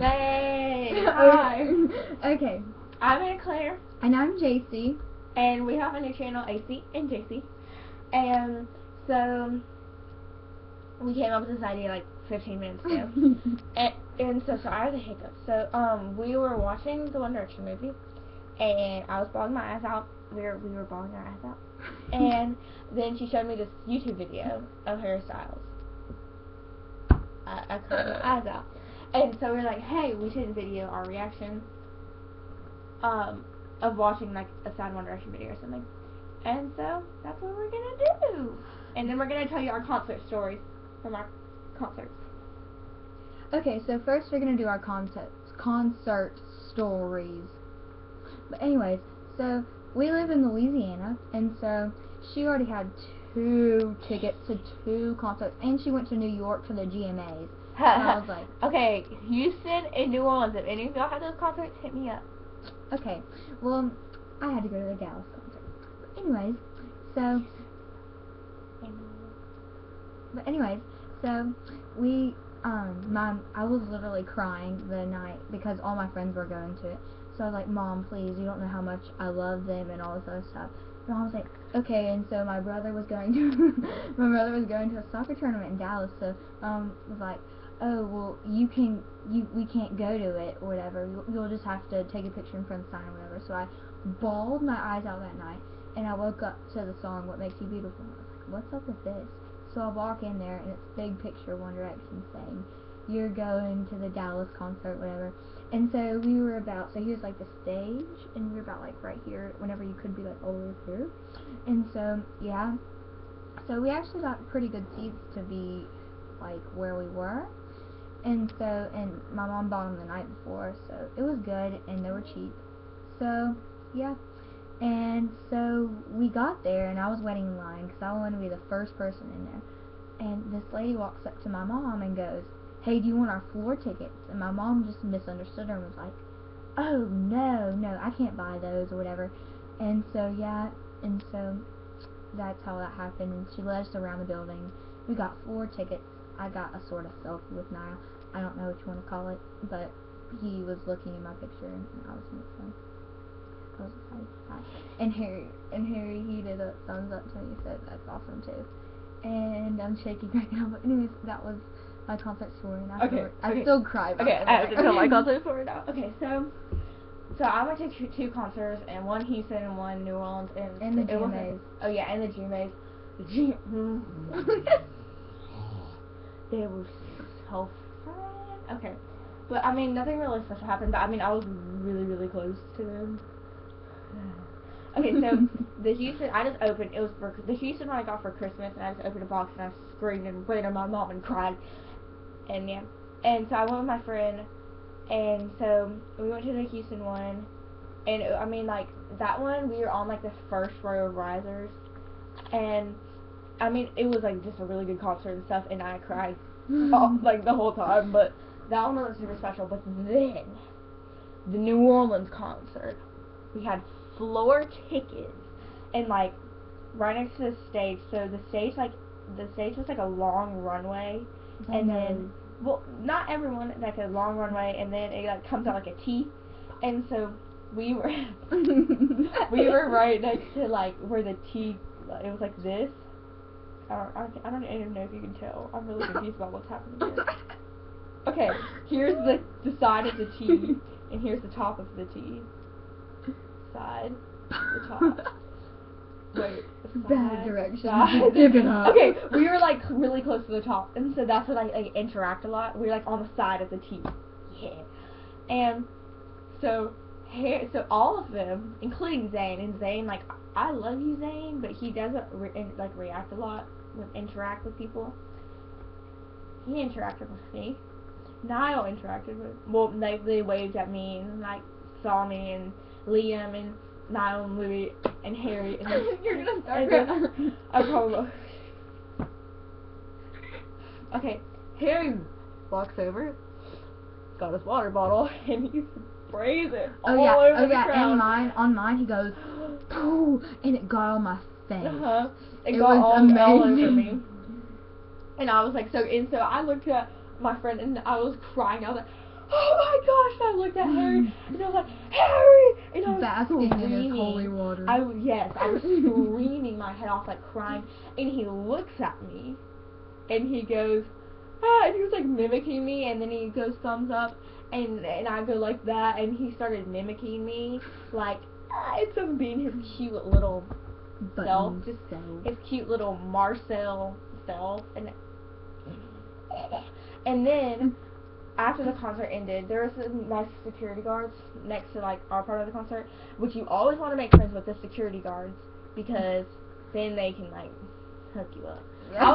Hey, hi. Okay. I'm Anna Claire. And I'm JC. And we have a new channel, AC&JC. And so we came up with this idea like 15 minutes ago. and so sorry, I had a hiccup. So we were watching the One Direction movie, and I was bawling my ass out. We were bawling our ass out. And then she showed me this YouTube video of hairstyles. I cried my eyes out. And so we were like, hey, we should video our reaction of watching like a sad One Direction video or something. And so that's what we're gonna do. And then we're gonna tell you our concert stories from our concerts. Okay, so first we're gonna do our concert stories. But anyways, so we live in Louisiana, and so she already had 2 tickets to 2 concerts, and she went to New York for the GMAs. And I was like, okay, Houston and New Orleans. If any of y'all had those concerts, hit me up. Okay, well, I had to go to the Dallas concert. But anyways, so we, I was literally crying the night because all my friends were going to it. So I was like, Mom, please, you don't know how much I love them and all this other stuff. And I was like, okay. And so my brother was going to a soccer tournament in Dallas. So was like, oh well, we can't go to it or whatever. You'll just have to take a picture in front of the sign or whatever. So I bawled my eyes out that night, and I woke up to the song "What Makes You Beautiful." And I was like, what's up with this? So I walk in there, and it's big picture One Direction saying, "You're going to the Dallas concert," whatever. And so we were so here's like the stage, and we were about like right here, whenever you could be like over here. And so yeah, so we actually got pretty good seats to be like where we were. And my mom bought them the night before, so it was good, and they were cheap. So yeah, and so we got there, and I was waiting in line because I wanted to be the first person in there. And this lady walks up to my mom and goes, "Hey, do you want our floor tickets?" And my mom just misunderstood her and was like, "Oh no, I can't buy those," or whatever. And so yeah, and so that's how that happened. And she led us around the building. We got floor tickets. I got a sort of selfie with Niall. I don't know what you want to call it, but he was looking in my picture, and I was in it, so I was excited. And Harry, he did a thumbs up to me, so that's awesome too. And I'm shaking right now, but anyways, that was my concert story, and I still cry about it. I have to tell my concert story now. Okay, so I went to 2 concerts, and one Houston and one New Orleans, and the GMAs. Oh yeah, and the GMAs. They were so fun. Okay, but I mean, nothing really special happened. But I mean, I was really, really close to them. Okay, so the Houston, I just opened. It was for the Houston one I got for Christmas, and I just opened a box and I screamed and ran to my mom and cried. And yeah, and so I went with my friend, and so we went to the Houston one, and I mean, like that one, we were on like the first row of risers, and I mean, it was like just a really good concert and stuff, and I cried like the whole time. But that one wasn't super special. But then the New Orleans concert, we had floor tickets, and like right next to the stage. So the stage was like a long runway, and then not everyone, like a long runway, and then it like comes out like a T, and so we were right next to like where the T, it was like this. I don't even know if you can tell. I'm really confused about what's happening here. Okay, here's the side of the T, and here's the top of the T. Side, the top. Wait, bad direction. Give it up. Okay, we were like really close to the top, and so that's when I like interact a lot. We were like on the side of the T. Yeah. And so all of them, including Zane, and Zane, like, I love you, Zane, but he doesn't react a lot, interact with people. He interacted with me. Niall interacted with, well, they waved at me and like saw me, and Liam and Niall and Louis and Harry. And you're gonna start crying. I probably. Okay, Harry walks over, got his water bottle, and he sprays it all over the crowd. And on mine he goes, pooh, and it got on my face. It got all over me. And I was like, so I looked at my friend and I was crying. I was like, oh my looked at Harry, and I was like, Harry! And I was Basking in his holy screaming. water. I was screaming my head off, like crying, and he looks at me, and he goes, ah, and he was like mimicking me, and then he goes thumbs up, and I go like that, and he started mimicking me, like, instead of being his cute little self, just his cute little Marcel self, and then after the concert ended, there was some nice security guards next to like our part of the concert, which you always want to make friends with the security guards because then they can like hook you up. I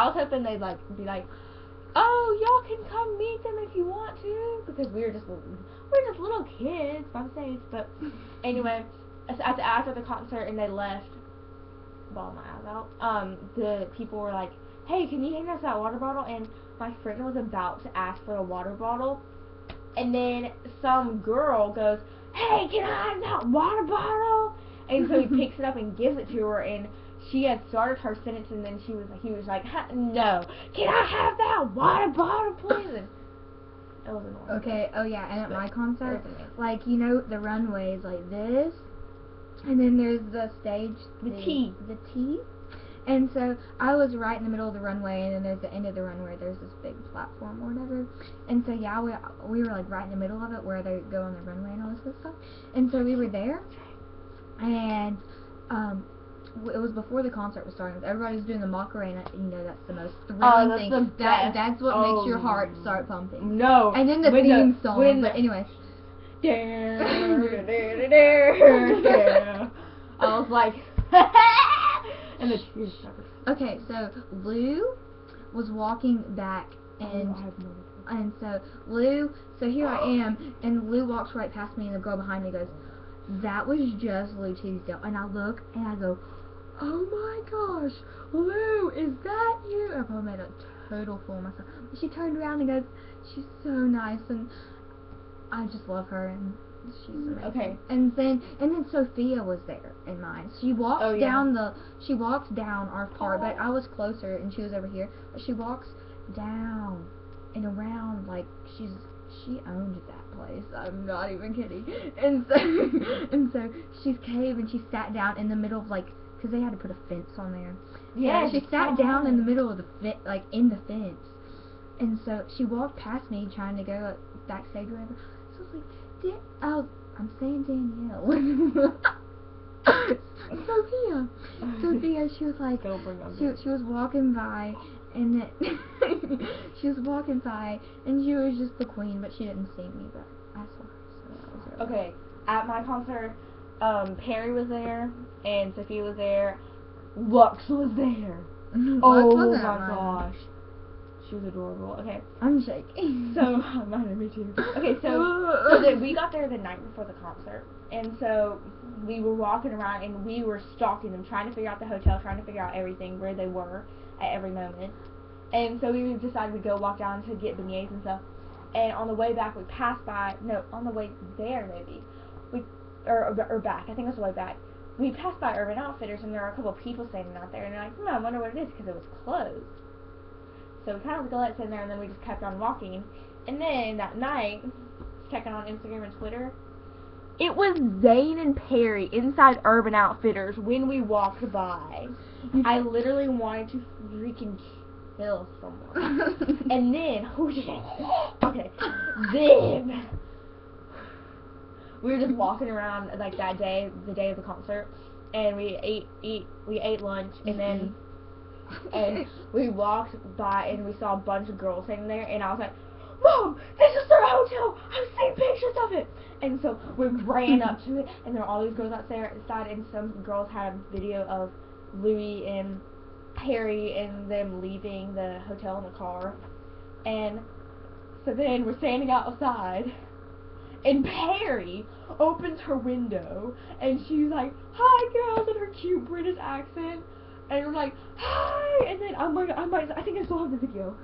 was hoping they'd like be like, oh, y'all can come meet them if you want to, because we're just little kids by the stage. But anyway, after the concert and they left, bawling my eyes out. The people were like, hey, can you hand us that water bottle? And my friend was about to ask for a water bottle, and then some girl goes, hey, can I have that water bottle? And so he picks it up and gives it to her, and she had started her sentence, and then he was like, no, can I have that water bottle, please? And it was annoying. Okay, oh yeah, and at my concert, like, you know, the runway is like this, and then there's the stage, the T. And so I was right in the middle of the runway, and then there's the end of the runway. There's this big platform or whatever. And so yeah, we were like right in the middle of it where they go on the runway and all this good stuff. And so we were there, and it was before the concert was starting. Everybody was doing the Macarena. You know, that's the most thrilling thing. That's what makes your heart start pumping. No. And then the theme song. But anyway. I was like. And the tears started. Okay, so Lou was walking back, and so here I am, and Lou walks right past me, and the girl behind me goes, that was just Lou Teasdale. And I look, and I go, oh my gosh, Lou, is that you? I probably made a total fool of myself. But she turned around and goes, she's so nice, and I just love her, and she's amazing. Okay. And then Sophia was there in mine. She walks down our part, but I was closer and she was over here. But she walks down and around like she owned that place. I'm not even kidding. And so she came and she sat down in the middle of like, because they had to put a fence on there. Yeah. She sat down in the middle of the like in the fence. And so she walked past me trying to go backstage or whatever. So I was like, I'm saying Danielle. Sophia, she was like, she was walking by, and she was walking by, and she was just the queen, but she didn't see me, but I saw her, so that was really okay, at my concert, Perry was there, and Sophia was there, Lux was there. Oh my gosh. She was adorable. Okay. I'm shaking. So, me too. Okay, so we got there the night before the concert, and so we were walking around, and we were stalking them, trying to figure out the hotel, trying to figure out everything, where they were at every moment. And so we decided we'd go walk down to get beignets and stuff. And on the way back, we passed by, on the way there maybe, or back, I think it was the way back, we passed by Urban Outfitters, and there were a couple of people standing out there, and they're like, I wonder what it is, because it was closed. So we kind of let it sit there, and then we just kept on walking. And then that night, checking on Instagram and Twitter, it was Zane and Perry inside Urban Outfitters when we walked by. I literally wanted to freaking kill someone. And then, then we were just walking around like that day, the day of the concert, and we ate lunch, and then. And we walked by and we saw a bunch of girls sitting there, and I was like, Mom, this is their hotel! I've seen pictures of it! And so we ran up to it, and there were all these girls outside, and some girls had a video of Louie and Harry and them leaving the hotel in the car. And so then we're standing outside, and Perry opens her window, and she's like, hi girls, in her cute British accent. And we're like, hi! And then I think I still have the video.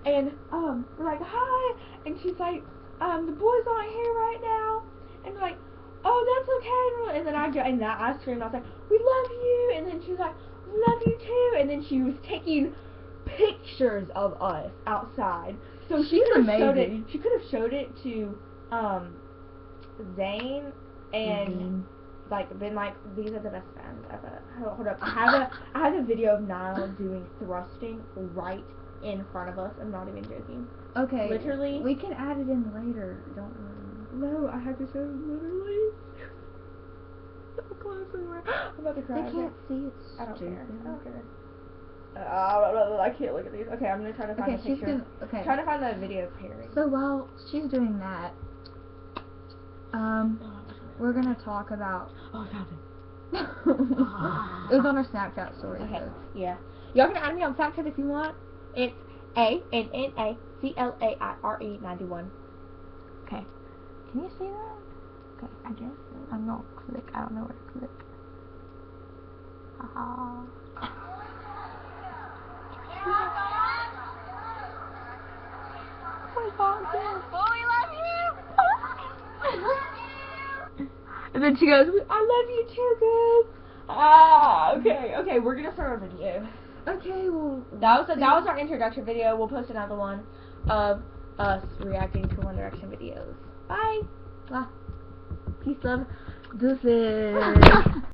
And we're like, hi! And she's like, the boys aren't here right now. And we're like, oh, that's okay. And then I screamed. I was like, we love you. And then she was like, we love you too. And then she was taking pictures of us outside. So she could have showed it. She could have showed it to Zayn and like been like these are the best friends ever. Hold up, I have a video of Niall doing thrusting right in front of us. I'm not even joking. Okay. Literally. We can add it in later. Don't worry. No, I have to show literally. So close somewhere. I'm about to cry. They can't see it. I don't care. Stupid. I don't care. I can't look at these. Okay, I'm gonna try to find the picture. Okay. Trying to find the video of pairing. So while she's doing that, we're gonna talk about. Oh, I found it. It was on our Snapchat story. Okay. Yeah. Y'all can add me on Snapchat if you want. It's ANNACLAIRE 91. Okay. Can you see that? Okay, I guess I'm gonna click. I don't know where to click. Haha. Oh my god, yes. Oh, we love you! And then she goes, I love you too, guys! Okay, we're gonna start our video. Okay, well. That was our introduction video. We'll post another one of us reacting to One Direction videos. Bye! Bye. Peace, love. Deuces.